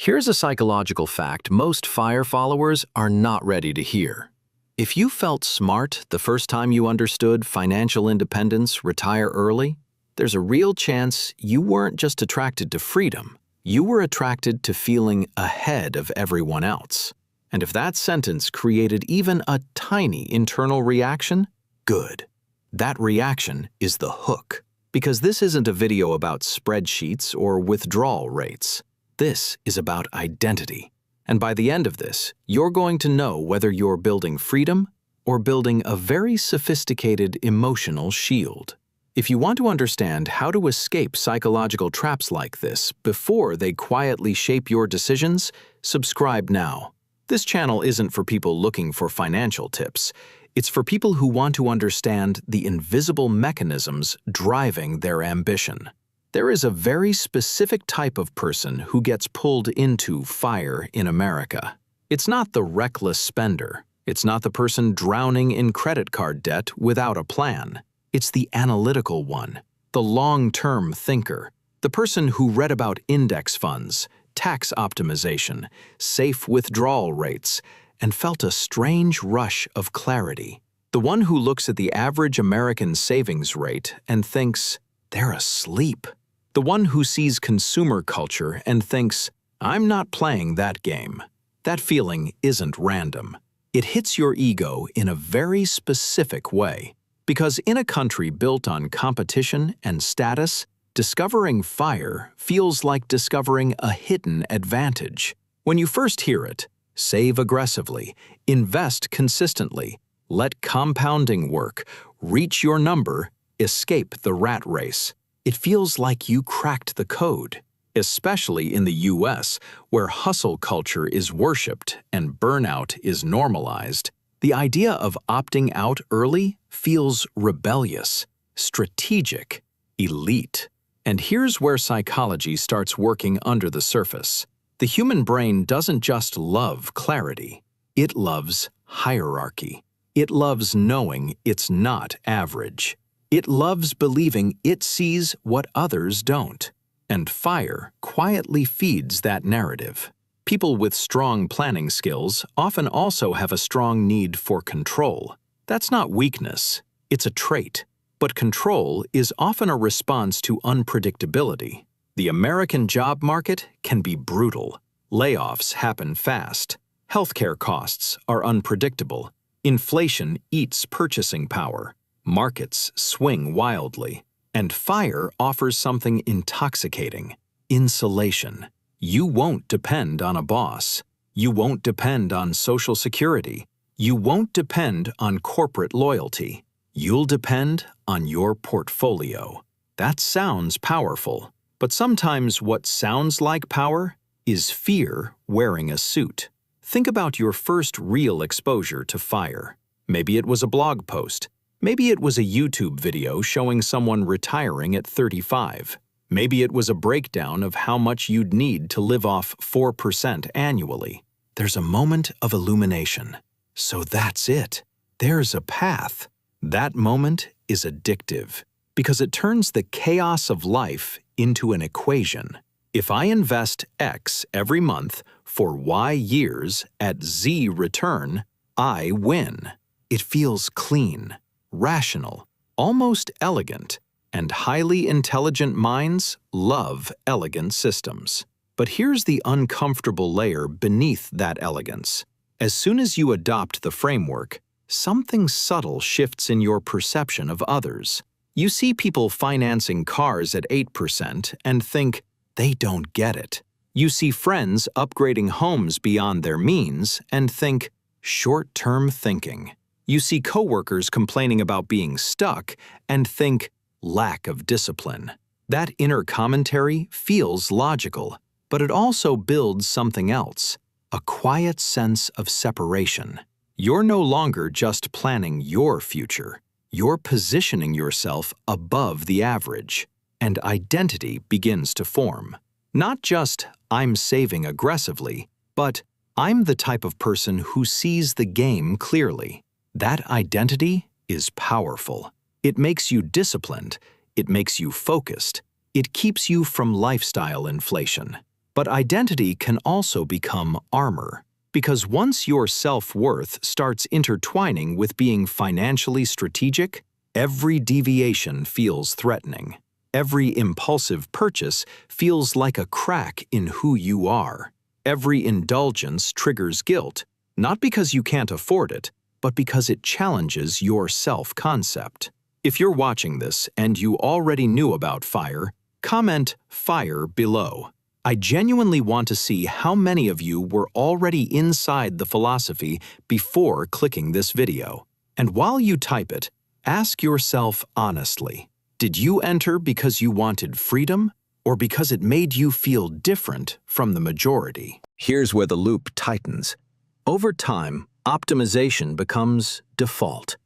Here's a psychological fact most FIRE followers are not ready to hear. If you felt smart the first time you understood financial independence, retire early, there's a real chance you weren't just attracted to freedom, you were attracted to feeling ahead of everyone else. And if that sentence created even a tiny internal reaction, good. That reaction is the hook. Because this isn't a video about spreadsheets or withdrawal rates. This is about identity. And by the end of this, you're going to know whether you're building freedom or building a very sophisticated emotional shield. If you want to understand how to escape psychological traps like this before they quietly shape your decisions, subscribe now. This channel isn't for people looking for financial tips. It's for people who want to understand the invisible mechanisms driving their ambition. There is a very specific type of person who gets pulled into FIRE in America. It's not the reckless spender. It's not the person drowning in credit card debt without a plan. It's the analytical one, the long-term thinker, the person who read about index funds, tax optimization, safe withdrawal rates, and felt a strange rush of clarity. The one who looks at the average American savings rate and thinks, they're asleep. The one who sees consumer culture and thinks, I'm not playing that game. That feeling isn't random. It hits your ego in a very specific way. Because in a country built on competition and status, discovering FIRE feels like discovering a hidden advantage. When you first hear it, save aggressively, invest consistently, let compounding work, reach your number, escape the rat race. It feels like you cracked the code, especially in the US, where hustle culture is worshipped and burnout is normalized. The idea of opting out early feels rebellious, strategic, elite. And here's where psychology starts working under the surface. The human brain doesn't just love clarity, it loves hierarchy. It loves knowing it's not average. It loves believing it sees what others don't. And FIRE quietly feeds that narrative. People with strong planning skills often also have a strong need for control. That's not weakness, it's a trait. But control is often a response to unpredictability. The American job market can be brutal. Layoffs happen fast. Healthcare costs are unpredictable. Inflation eats purchasing power. Markets swing wildly. And FIRE offers something intoxicating: insulation. You won't depend on a boss. You won't depend on Social Security. You won't depend on corporate loyalty. You'll depend on your portfolio. That sounds powerful, but sometimes what sounds like power is fear wearing a suit. Think about your first real exposure to FIRE. Maybe it was a blog post. Maybe it was a YouTube video showing someone retiring at 35. Maybe it was a breakdown of how much you'd need to live off 4% annually. There's a moment of illumination. So that's it. There's a path. That moment is addictive because it turns the chaos of life into an equation. If I invest X every month for Y years at Z return, I win. It feels clean, rational, almost elegant, and highly intelligent minds love elegant systems. But here's the uncomfortable layer beneath that elegance. As soon as you adopt the framework, something subtle shifts in your perception of others. You see people financing cars at 8% and think, they don't get it. You see friends upgrading homes beyond their means and think, short-term thinking. You see coworkers complaining about being stuck and think, lack of discipline. That inner commentary feels logical, but it also builds something else, a quiet sense of separation. You're no longer just planning your future. You're positioning yourself above the average, and identity begins to form. Not just, I'm saving aggressively, but I'm the type of person who sees the game clearly. That identity is powerful. It makes you disciplined. It makes you focused. It keeps you from lifestyle inflation. But identity can also become armor, because once your self-worth starts intertwining with being financially strategic, every deviation feels threatening. Every impulsive purchase feels like a crack in who you are. Every indulgence triggers guilt, not because you can't afford it, but because it challenges your self-concept. If you're watching this and you already knew about FIRE, comment FIRE below. I genuinely want to see how many of you were already inside the philosophy before clicking this video. And while you type it, ask yourself honestly, did you enter because you wanted freedom or because it made you feel different from the majority? Here's where the loop tightens. Over time, optimization becomes default.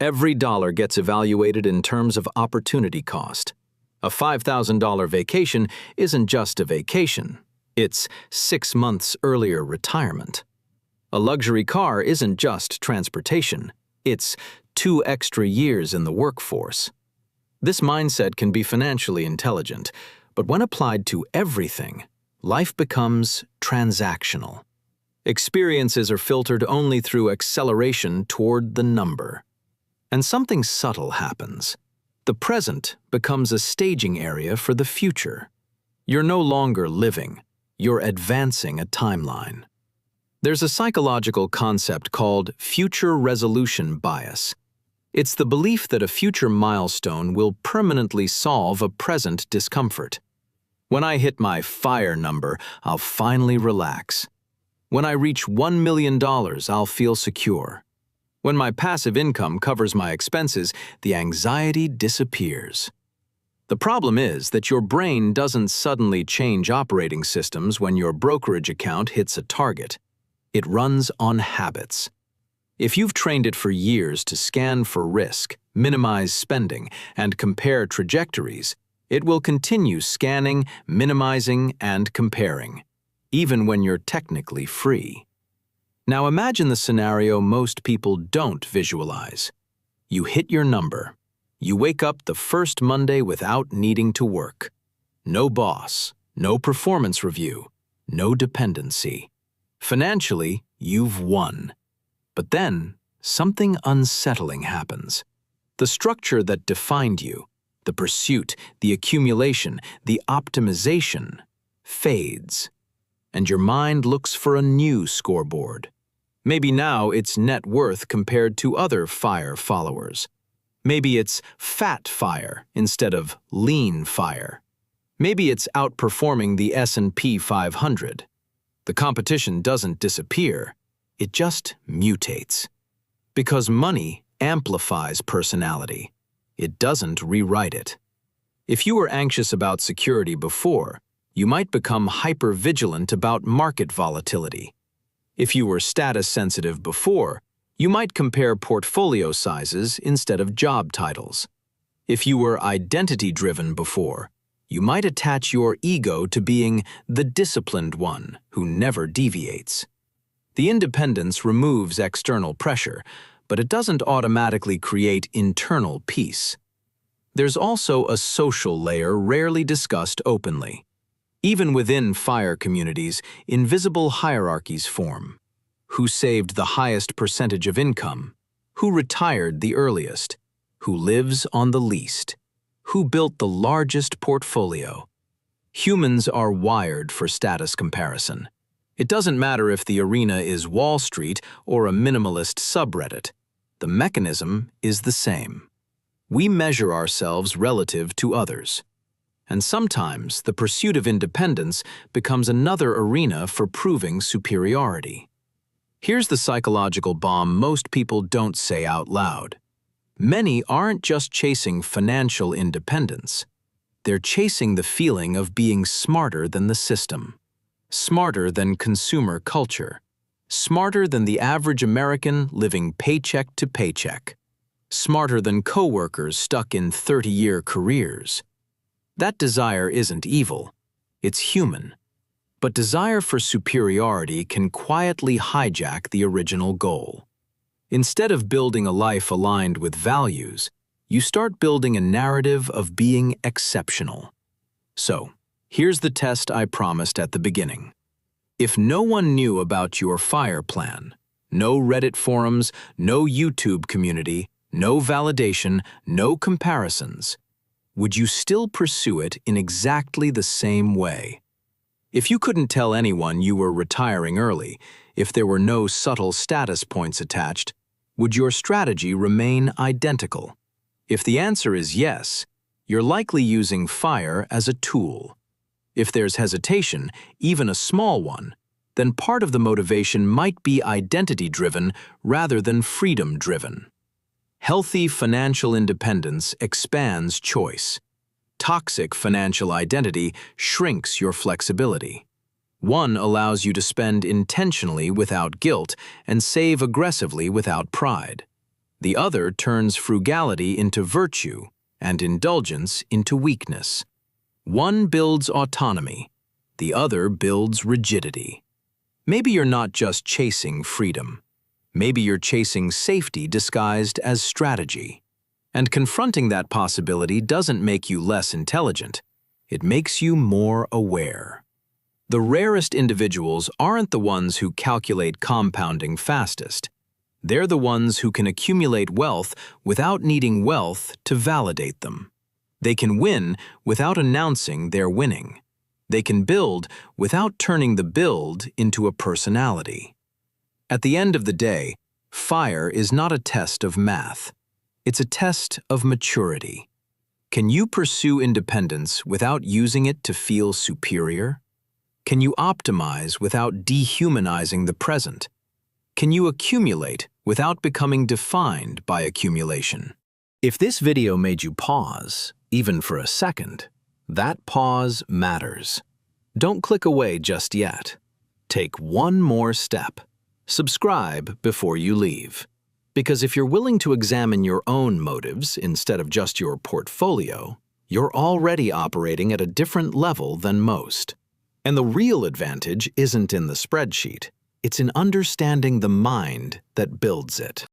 Every dollar gets evaluated in terms of opportunity cost. A $5,000 vacation isn't just a vacation. It's 6 months earlier retirement. A luxury car isn't just transportation. It's 2 extra years in the workforce. This mindset can be financially intelligent, but when applied to everything, life becomes transactional. Experiences are filtered only through acceleration toward the number. And something subtle happens. The present becomes a staging area for the future. You're no longer living, you're advancing a timeline. There's a psychological concept called future resolution bias. It's the belief that a future milestone will permanently solve a present discomfort. When I hit my FIRE number, I'll finally relax. When I reach $1 million, I'll feel secure. When my passive income covers my expenses, the anxiety disappears. The problem is that your brain doesn't suddenly change operating systems when your brokerage account hits a target. It runs on habits. If you've trained it for years to scan for risk, minimize spending, and compare trajectories, it will continue scanning, minimizing, and comparing, even when you're technically free. Now imagine the scenario most people don't visualize. You hit your number. You wake up the first Monday without needing to work. No boss, no performance review, no dependency. Financially, you've won. But then, something unsettling happens. The structure that defined you, the pursuit, the accumulation, the optimization, fades. And your mind looks for a new scoreboard. Maybe now it's net worth compared to other FIRE followers. Maybe it's fat FIRE instead of lean FIRE. Maybe it's outperforming the S&P 500. The competition doesn't disappear, it just mutates. Because money amplifies personality. It doesn't rewrite it. If you were anxious about security before, you might become hyper-vigilant about market volatility. If you were status-sensitive before, you might compare portfolio sizes instead of job titles. If you were identity-driven before, you might attach your ego to being the disciplined one who never deviates. The independence removes external pressure, but it doesn't automatically create internal peace. There's also a social layer rarely discussed openly. Even within FIRE communities, invisible hierarchies form. Who saved the highest percentage of income? Who retired the earliest? Who lives on the least? Who built the largest portfolio? Humans are wired for status comparison. It doesn't matter if the arena is Wall Street or a minimalist subreddit. The mechanism is the same. We measure ourselves relative to others. And sometimes the pursuit of independence becomes another arena for proving superiority. Here's the psychological bomb most people don't say out loud. Many aren't just chasing financial independence. They're chasing the feeling of being smarter than the system, smarter than consumer culture, smarter than the average American living paycheck to paycheck, smarter than coworkers stuck in 30-year careers. That desire isn't evil, it's human. But desire for superiority can quietly hijack the original goal. Instead of building a life aligned with values, you start building a narrative of being exceptional. So, Here's the test I promised at the beginning. If no one knew about your FIRE plan, no Reddit forums, no YouTube community, no validation, no comparisons, would you still pursue it in exactly the same way? If you couldn't tell anyone you were retiring early, if there were no subtle status points attached, would your strategy remain identical? If the answer is yes, you're likely using FIRE as a tool. If there's hesitation, even a small one, then part of the motivation might be identity-driven rather than freedom-driven. Healthy financial independence expands choice. Toxic financial identity shrinks your flexibility. One allows you to spend intentionally without guilt and save aggressively without pride. The other turns frugality into virtue and indulgence into weakness. One builds autonomy, the other builds rigidity. Maybe you're not just chasing freedom. Maybe you're chasing safety disguised as strategy. And confronting that possibility doesn't make you less intelligent. It makes you more aware. The rarest individuals aren't the ones who calculate compounding fastest. They're the ones who can accumulate wealth without needing wealth to validate them. They can win without announcing they're winning. They can build without turning the build into a personality. At the end of the day, FIRE is not a test of math. It's a test of maturity. Can you pursue independence without using it to feel superior? Can you optimize without dehumanizing the present? Can you accumulate without becoming defined by accumulation? If this video made you pause, even for a second, that pause matters. Don't click away just yet. Take one more step. Subscribe before you leave. Because if you're willing to examine your own motives instead of just your portfolio, you're already operating at a different level than most. And the real advantage isn't in the spreadsheet. It's in understanding the mind that builds it.